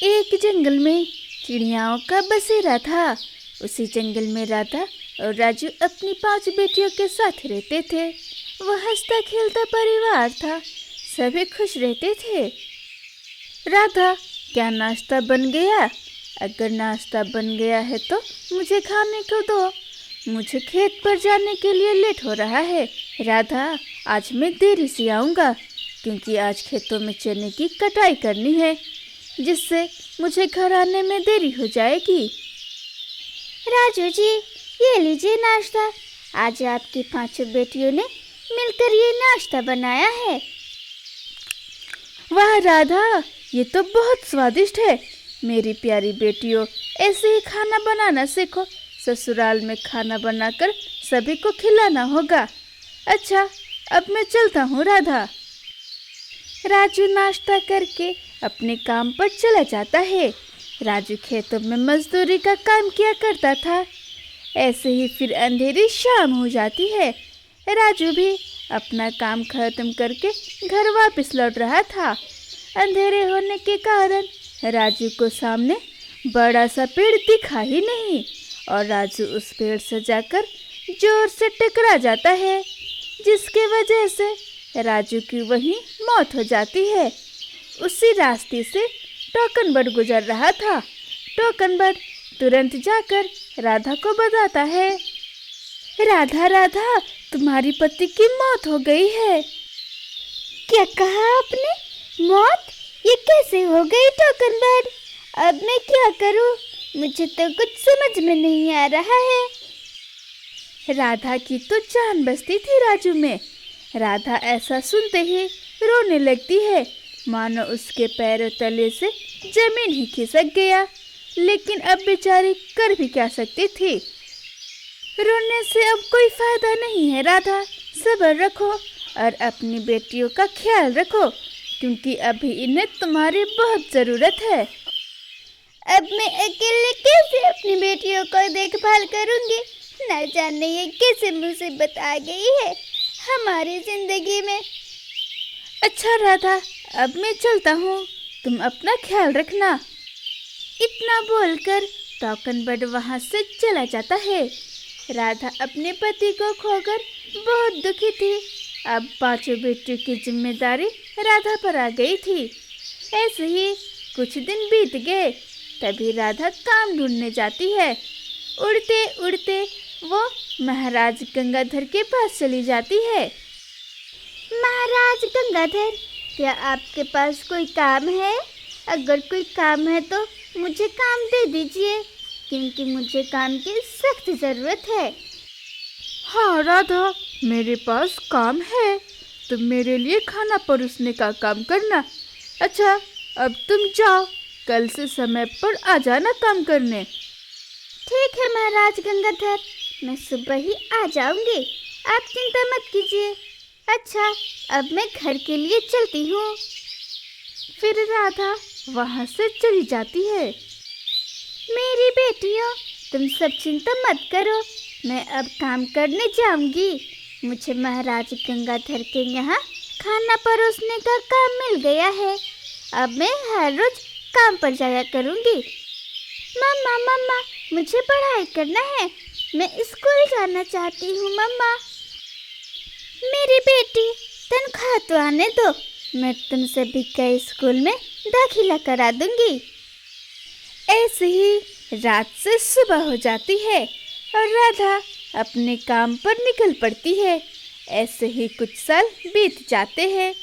एक जंगल में चिड़ियाओं का बसेरा था। उसी जंगल में राधा और राजू अपनी 5 बेटियों के साथ रहते थे। वह हंसता खेलता परिवार था, सभी खुश रहते थे। राधा, क्या नाश्ता बन गया? अगर नाश्ता बन गया है तो मुझे खाने को दो, मुझे खेत पर जाने के लिए लेट हो रहा है। राधा, आज मैं देरी से आऊँगा क्योंकि आज खेतों में चने की कटाई करनी है, जिससे मुझे घर आने में देरी हो जाएगी। राजू जी, ये लीजिए नाश्ता। आज आपकी 5 बेटियों ने मिलकर ये नाश्ता बनाया है। वाह राधा, ये तो बहुत स्वादिष्ट है। मेरी प्यारी बेटियों, ऐसे ही खाना बनाना सीखो। ससुराल में खाना बनाकर सभी को खिलाना होगा। अच्छा, अब मैं चलता हूँ राधा। राजू नाश्ता करके अपने काम पर चला जाता है। राजू खेतों में मजदूरी का काम किया करता था। ऐसे ही फिर अंधेरी शाम हो जाती है। राजू भी अपना काम खत्म करके घर वापस लौट रहा था। अंधेरे होने के कारण राजू को सामने बड़ा सा पेड़ दिखा ही नहीं और राजू उस पेड़ से जाकर जोर से टकरा जाता है, जिसके वजह से राजू की वहीं मौत हो जाती है। उसी रास्ते से टोकन बर्ड गुजर रहा था। टोकन बर्ड तुरंत जाकर राधा को बताता है, राधा राधा, तुम्हारी पति की मौत हो गई है। क्या कहा आपने? मौत? ये कैसे हो गई टोकन बर्ड? अब मैं क्या करूं? मुझे तो कुछ समझ में नहीं आ रहा है। राधा की तो जान बसती थी राजू में। राधा ऐसा सुनते ही रोने लगती है, मानो उसके पैरों तले से जमीन ही खिसक गया। लेकिन अब बेचारी कर भी क्या सकती थी। रोने से अब कोई फायदा नहीं है राधा, सब्र रखो और अपनी बेटियों का ख्याल रखो, क्योंकि अभी इन्हें तुम्हारी बहुत ज़रूरत है। अब मैं अकेले कैसे अपनी बेटियों को देखभाल करूंगी? न जाने ये कैसे मुसीबत आ गई है हमारी जिंदगी में। अच्छा राधा, अब मैं चलता हूँ, तुम अपना ख्याल रखना। इतना बोलकर टोकन बर्ड वहाँ से चला जाता है। राधा अपने पति को खोकर बहुत दुखी थी। अब 5 बेटियों की जिम्मेदारी राधा पर आ गई थी। ऐसे ही कुछ दिन बीत गए। तभी राधा काम ढूंढने जाती है। उड़ते उड़ते वो महाराज गंगाधर के पास चली जाती है। महाराज गंगाधर, क्या आपके पास कोई काम है? अगर कोई काम है तो मुझे काम दे दीजिए, क्योंकि मुझे काम की सख्त ज़रूरत है। हाँ राधा, मेरे पास काम है। तुम मेरे लिए खाना परोसने का काम करना। अच्छा, अब तुम जाओ, कल से समय पर आ जाना काम करने। ठीक है महाराज गंगाधर, मैं सुबह ही आ जाऊंगी, आप चिंता मत कीजिए। अच्छा, अब मैं घर के लिए चलती हूँ। फिर राधा वहाँ से चली जाती है। मेरी बेटियों, तुम सब चिंता मत करो, मैं अब काम करने जाऊंगी। मुझे महाराज गंगाधर के यहाँ खाना परोसने का काम मिल गया है। अब मैं हर रोज काम पर जाया करूंगी। मम्मा मम्मा, मुझे पढ़ाई करना है, मैं स्कूल जाना चाहती हूँ। मम्मा, मेरी बेटी, तनख्वाह तो आने दो, मैं तुम सभी का स्कूल में दाखिला करा दूंगी। ऐसे ही रात से सुबह हो जाती है और राधा अपने काम पर निकल पड़ती है। ऐसे ही कुछ साल बीत जाते हैं।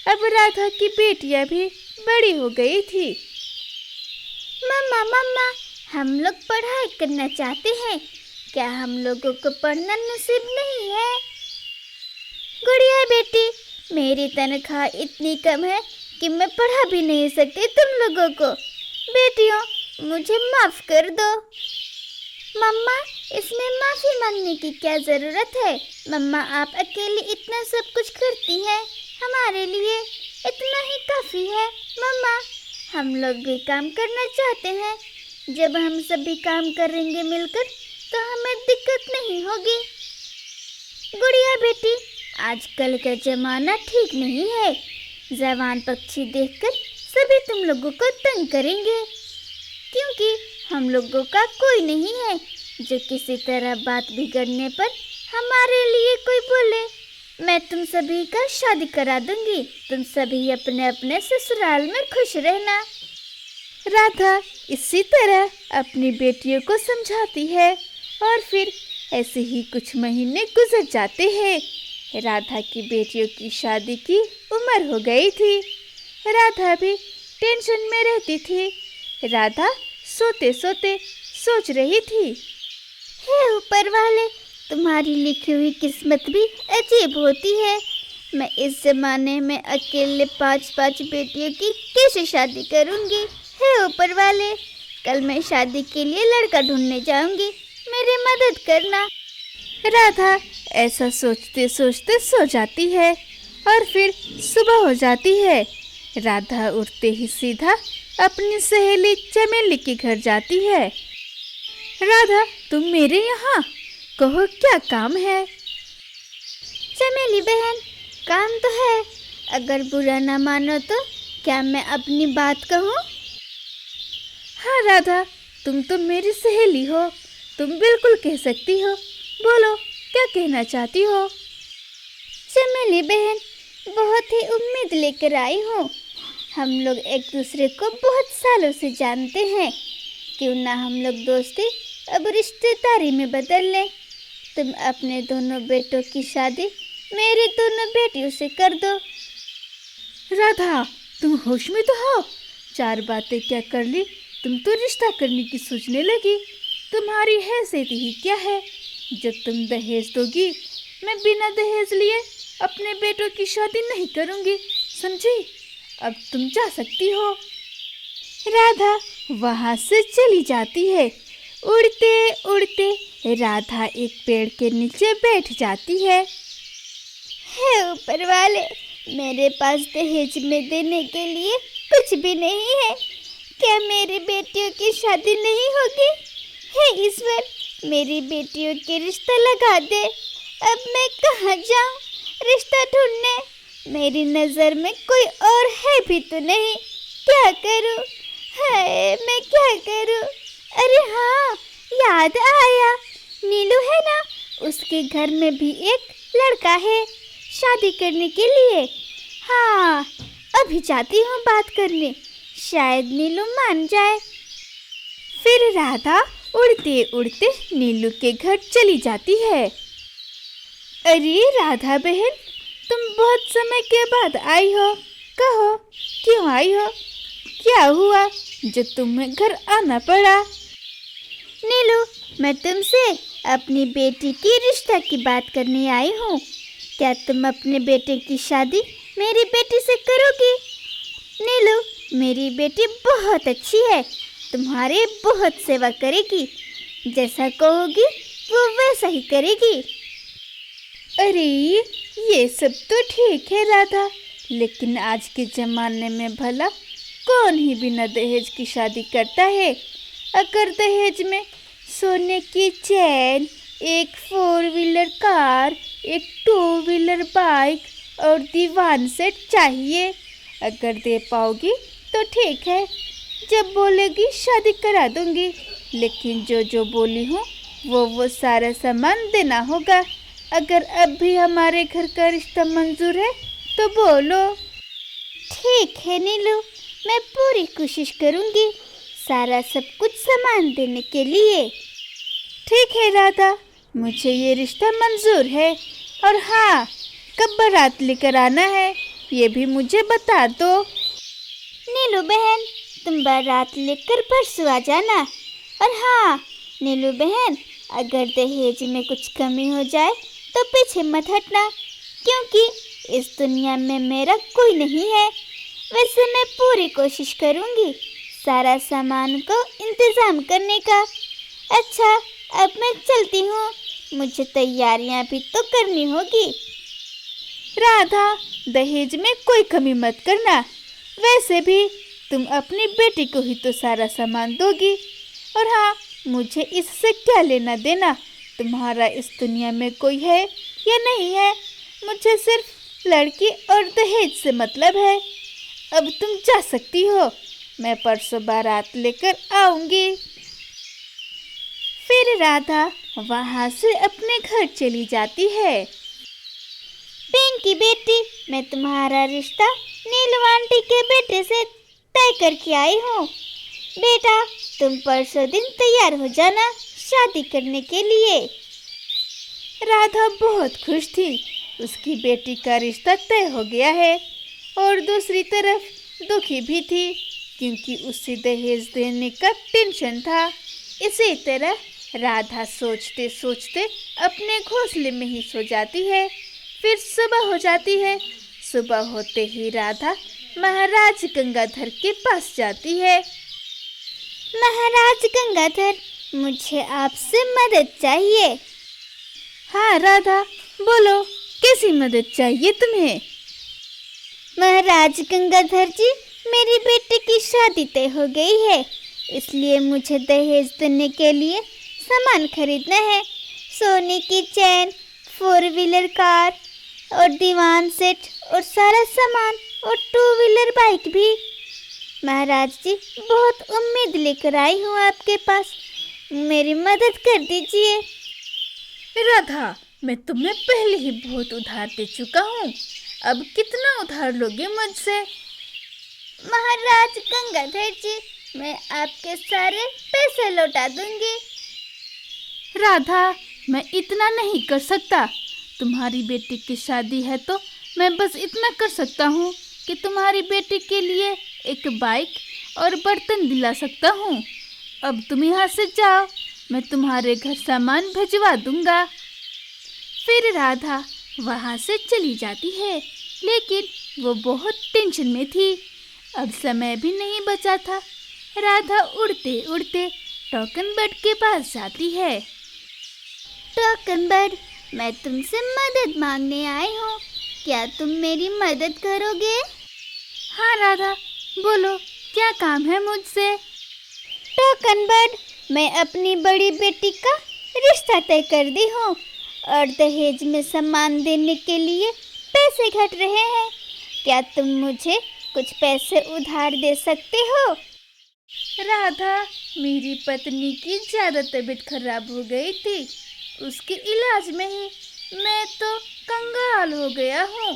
अब राधा की बेटियां भी बड़ी हो गई थी। मम्मा मम्मा, हम लोग पढ़ाई करना चाहते हैं, क्या हम लोगों को पढ़ना नसीब नहीं है? गुड़िया बेटी, मेरी तनख्वाह इतनी कम है कि मैं पढ़ा भी नहीं सकती तुम लोगों को। बेटियों, मुझे माफ़ कर दो। मम्मा, इसमें माफ़ी मांगने की क्या ज़रूरत है? मम्मा, आप अकेली इतना सब कुछ करती हैं, हमारे लिए इतना ही काफ़ी है। मम्मा, हम लोग भी काम करना चाहते हैं। जब हम सभी काम करेंगे मिलकर तो हमें दिक्कत नहीं होगी। गुड़िया बेटी, आजकल का ज़माना ठीक नहीं है। जवान पक्षी देखकर सभी तुम लोगों को तंग करेंगे, क्योंकि हम लोगों का कोई नहीं है जो किसी तरह बात बिगड़ने पर हमारे लिए कोई बोले। मैं तुम सभी का शादी करा दूंगी, तुम सभी अपने अपने ससुराल में खुश रहना। राधा इसी तरह अपनी बेटियों को समझाती है और फिर ऐसे ही कुछ महीने गुजर जाते हैं। राधा की बेटियों की शादी की उम्र हो गई थी। राधा भी टेंशन में रहती थी। राधा सोते सोते सोच रही थी, हे ऊपर वाले, तुम्हारी लिखी हुई किस्मत भी अजीब होती है। मैं इस जमाने में अकेले 5-5 बेटियों की कैसे शादी करूंगी। हे ऊपर वाले, कल मैं शादी के लिए लड़का ढूंढने जाऊंगी, मेरी मदद करना। राधा ऐसा सोचते सोचते सो जाती है और फिर सुबह हो जाती है। राधा उठते ही सीधा अपनी सहेली चमेली के घर जाती है। राधा, तुम मेरे यहाँ, कहो क्या काम है? चमेली बहन, काम तो है, अगर बुरा ना मानो तो क्या मैं अपनी बात कहूँ? हाँ राधा, तुम तो मेरी सहेली हो, तुम बिल्कुल कह सकती हो, बोलो क्या कहना चाहती हो? चमेली बहन, बहुत ही उम्मीद लेकर आई हूँ। हम लोग एक दूसरे को बहुत सालों से जानते हैं, क्यों ना हम लोग दोस्ती अब रिश्तेदारी में बदल लें। तुम अपने दोनों बेटों की शादी मेरी दोनों बेटियों से कर दो। राधा, तुम होश में तो हो? 4 बातें क्या कर ली, तुम तो रिश्ता करने की सोचने लगी। तुम्हारी हैसियत ही क्या है? जब तुम दहेज दोगी, मैं बिना दहेज लिए अपने बेटों की शादी नहीं करूँगी, समझी? अब तुम जा सकती हो। राधा वहाँ से चली जाती है। उड़ते उड़ते राधा एक पेड़ के नीचे बैठ जाती है। हे ऊपर वाले, मेरे पास दहेज में देने के लिए कुछ भी नहीं है, क्या मेरी बेटियों की शादी नहीं होगी? हे ईश्वर, मेरी बेटियों के रिश्ता लगा दे। अब मैं कहाँ जाऊँ रिश्ता ढूंढने? मेरी नज़र में कोई और है भी तो नहीं, क्या करूँ? हाय, मैं क्या करूँ? अरे हाँ, याद आया, नीलू है ना, उसके घर में भी एक लड़का है शादी करने के लिए। हाँ, अभी जाती हूँ बात करने, शायद नीलू मान जाए। फिर राधा उड़ते उड़ते नीलू के घर चली जाती है। अरे राधा बहन, तुम बहुत समय के बाद आई हो, कहो क्यों आई हो? क्या हुआ जो तुम्हें घर आना पड़ा? नीलू, मैं तुमसे अपनी बेटी की रिश्ता की बात करने आई हूँ। क्या तुम अपने बेटे की शादी मेरी बेटी से करोगी? नीलू, मेरी बेटी बहुत अच्छी है, तुम्हारी बहुत सेवा करेगी, जैसा कहोगी वो वैसा ही करेगी। अरे ये सब तो ठीक है राधा, लेकिन आज के ज़माने में भला कौन ही बिना दहेज की शादी करता है? अगर दहेज में सोने की चैन, एक 4 व्हीलर कार, एक 2 व्हीलर बाइक और दीवान सेट चाहिए, अगर दे पाओगी तो ठीक है, जब बोलेगी शादी करा दूंगी, लेकिन जो बोली हूँ वो सारा सामान देना होगा। अगर अब भी हमारे घर का रिश्ता मंजूर है तो बोलो। ठीक है नीलू, मैं पूरी कोशिश करूँगी सारा सब कुछ सामान देने के लिए। ठीक है राधा, मुझे ये रिश्ता मंजूर है। और हाँ, कब बारात लेकर आना है ये भी मुझे बता दो। नीलू बहन, तुम बारात लेकर परसों आ जाना। और हाँ नीलू बहन, अगर दहेज में कुछ कमी हो जाए तो पीछे मत हटना, क्योंकि इस दुनिया में मेरा कोई नहीं है। वैसे मैं पूरी कोशिश करूँगी सारा सामान को इंतज़ाम करने का। अच्छा, अब मैं चलती हूँ, मुझे तैयारियाँ भी तो करनी होगी। राधा, दहेज में कोई कमी मत करना, वैसे भी तुम अपनी बेटी को ही तो सारा सामान दोगी। और हाँ, मुझे इससे क्या लेना देना, तुम्हारा इस दुनिया में कोई है या नहीं है, मुझे सिर्फ लड़की और दहेज से मतलब है। अब तुम जा सकती हो, मैं परसों बारात लेकर आऊंगी। फिर राधा वहां से अपने घर चली जाती है। पिंकी बेटी, मैं तुम्हारा रिश्ता नीलू आंटी के बेटे से तय करके आई हूँ। बेटा, तुम परसों दिन तैयार हो जाना शादी करने के लिए। राधा बहुत खुश थी, उसकी बेटी का रिश्ता तय हो गया है, और दूसरी तरफ दुखी भी थी क्योंकि उसे दहेज देने का टेंशन था। इसी तरह राधा सोचते सोचते अपने घोंसले में ही सो जाती है। फिर सुबह हो जाती है। सुबह होते ही राधा महाराज गंगाधर के पास जाती है। महाराज गंगाधर, मुझे आपसे मदद चाहिए। हाँ राधा, बोलो, कैसी मदद चाहिए तुम्हें? महाराज गंगाधर जी, मेरी बेटी की शादी तय हो गई है, इसलिए मुझे दहेज देने के लिए सामान खरीदना है। सोने की चैन, 4 व्हीलर कार और दीवान सेट और सारा सामान और 2 व्हीलर बाइक भी। महाराज जी, बहुत उम्मीद लेकर आई हूँ आपके पास, मेरी मदद कर दीजिए। राधा, मैं तुम्हें पहले ही बहुत उधार दे चुका हूँ, अब कितना उधार लोगे मुझसे? महाराज गंगाधर जी, मैं आपके सारे पैसे लौटा दूंगी। राधा, मैं इतना नहीं कर सकता। तुम्हारी बेटी की शादी है तो मैं बस इतना कर सकता हूँ कि तुम्हारी बेटी के लिए एक बाइक और बर्तन दिला सकता हूँ। अब तुम यहाँ से जाओ, मैं तुम्हारे घर सामान भिजवा दूंगा। फिर राधा वहाँ से चली जाती है, लेकिन वो बहुत टेंशन में थी। अब समय भी नहीं बचा था। राधा उड़ते उड़ते टोकन बर्ड के पास जाती है। टोकन बर्ड, मैं तुमसे मदद मांगने आई हूँ, क्या तुम मेरी मदद करोगे? हाँ राधा, बोलो, क्या काम है मुझसे? टोकन बर्ड, मैं अपनी बड़ी बेटी का रिश्ता तय कर दी हूँ और दहेज में सामान देने के लिए पैसे घट रहे हैं। क्या तुम मुझे कुछ पैसे उधार दे सकते हो? राधा, मेरी पत्नी की ज़्यादा तबीयत खराब हो गई थी, उसके इलाज में ही मैं तो कंगाल हो गया हूँ।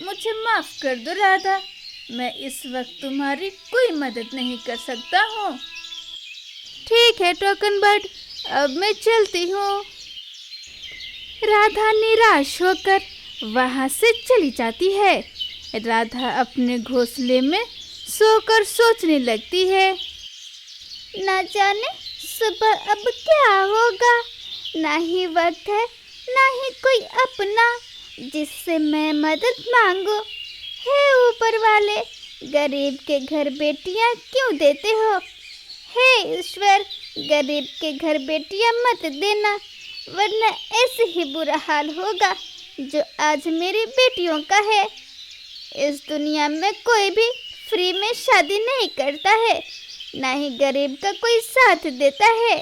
मुझे माफ़ कर दो राधा, मैं इस वक्त तुम्हारी कोई मदद नहीं कर सकता हूँ। ठीक है टोकन बर्ड, अब मैं चलती हूँ। राधा निराश होकर वहाँ से चली जाती है। राधा अपने घोंसले में सोकर सोचने लगती है, ना जाने सुबह अब क्या होगा। ना ही वक्त है, ना ही कोई अपना जिससे मैं मदद मांगू। हे ऊपर वाले, गरीब के घर बेटियां क्यों देते हो? हे ईश्वर, गरीब के घर बेटियां मत देना, वरना ऐसे ही बुरा हाल होगा जो आज मेरी बेटियों का है। इस दुनिया में कोई भी फ्री में शादी नहीं करता है, ना ही गरीब का कोई साथ देता है।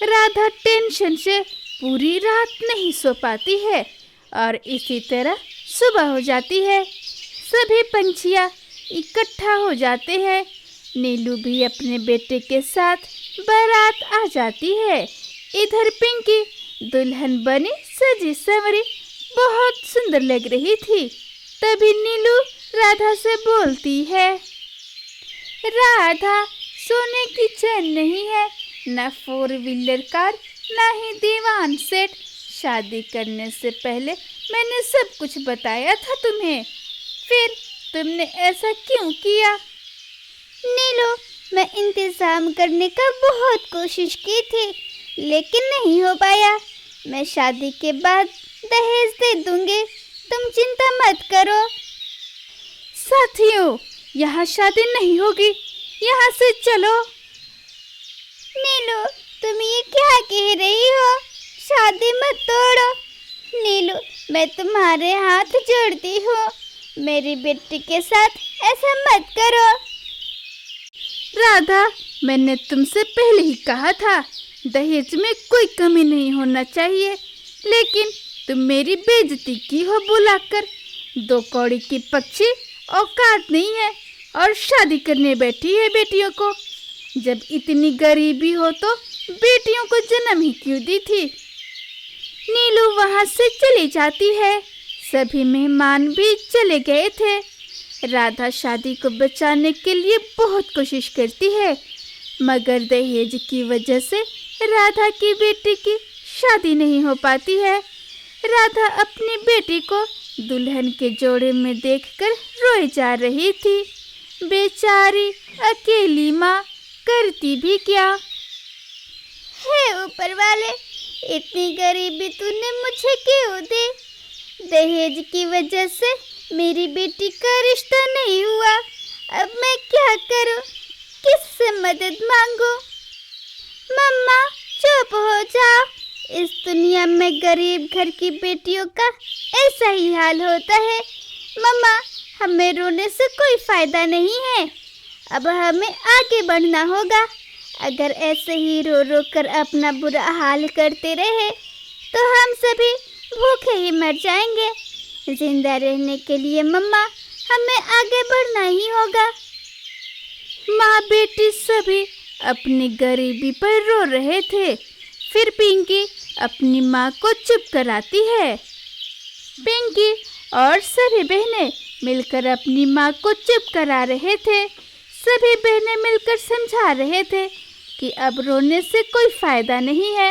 राधा टेंशन से पूरी रात नहीं सो पाती है और इसी तरह सुबह हो जाती है। सभी पंछियाँ इकट्ठा हो जाते हैं। नीलू भी अपने बेटे के साथ बारात आ जाती है। इधर पिंकी दुल्हन बनी सजी संवरी बहुत सुंदर लग रही थी। तभी नीलू राधा से बोलती है, राधा, सोने की चैन नहीं है, ना 4 व्हीलर कार, ना ही दीवान सेट। शादी करने से पहले मैंने सब कुछ बताया था तुम्हें, फिर तुमने ऐसा क्यों किया? नीलू, मैं इंतज़ाम करने का बहुत कोशिश की थी, लेकिन नहीं हो पाया। मैं शादी के बाद दहेज दे दूंगी, तुम चिंता मत करो। साथियों, यहाँ शादी नहीं होगी, यहाँ से चलो। नीलू, तुम ये क्या कह रही हो? शादी मत तोड़ो। नीलू, मैं तुम्हारे हाथ जोड़ती हूँ, मेरी बेटी के साथ ऐसा मत करो। राधा, मैंने तुमसे पहले ही कहा था दहेज में कोई कमी नहीं होना चाहिए, लेकिन तुम मेरी बेइज्जती की हो बुलाकर। 2 कौड़ी की पक्षी औकात नहीं है और शादी करने बैठी है बेटियों को। जब इतनी गरीबी हो तो बेटियों को जन्म ही क्यों दी थी। नीलू वहां से चली जाती है। सभी मेहमान भी चले गए थे। राधा शादी को बचाने के लिए बहुत कोशिश करती है, मगर दहेज की वजह से राधा की बेटी की शादी नहीं हो पाती है। राधा अपनी बेटी को दुल्हन के जोड़े में देखकर रोए जा रही थी। बेचारी अकेली माँ करती भी क्या। हे ऊपर वाले, इतनी गरीबी तूने मुझे क्यों दी? दहेज की वजह से मेरी बेटी का रिश्ता नहीं हुआ। अब मैं क्या करूं? किससे मदद मांगूं? मम्मा चुप हो जाओ। इस दुनिया में गरीब घर की बेटियों का ऐसा ही हाल होता है। मम्मा, हमें रोने से कोई फायदा नहीं है। अब हमें आगे बढ़ना होगा। अगर ऐसे ही रो रो कर अपना बुरा हाल करते रहे तो हम सभी भूखे ही मर जाएंगे। जिंदा रहने के लिए मम्मा हमें आगे बढ़ना ही होगा। माँ बेटी सभी अपनी गरीबी पर रो रहे थे। फिर पिंकी अपनी माँ को चुप कराती है। पिंकी और सभी बहनें मिलकर अपनी माँ को चुप करा रहे थे। सभी बहनें मिलकर समझा रहे थे कि अब रोने से कोई फायदा नहीं है,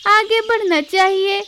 आगे बढ़ना चाहिए।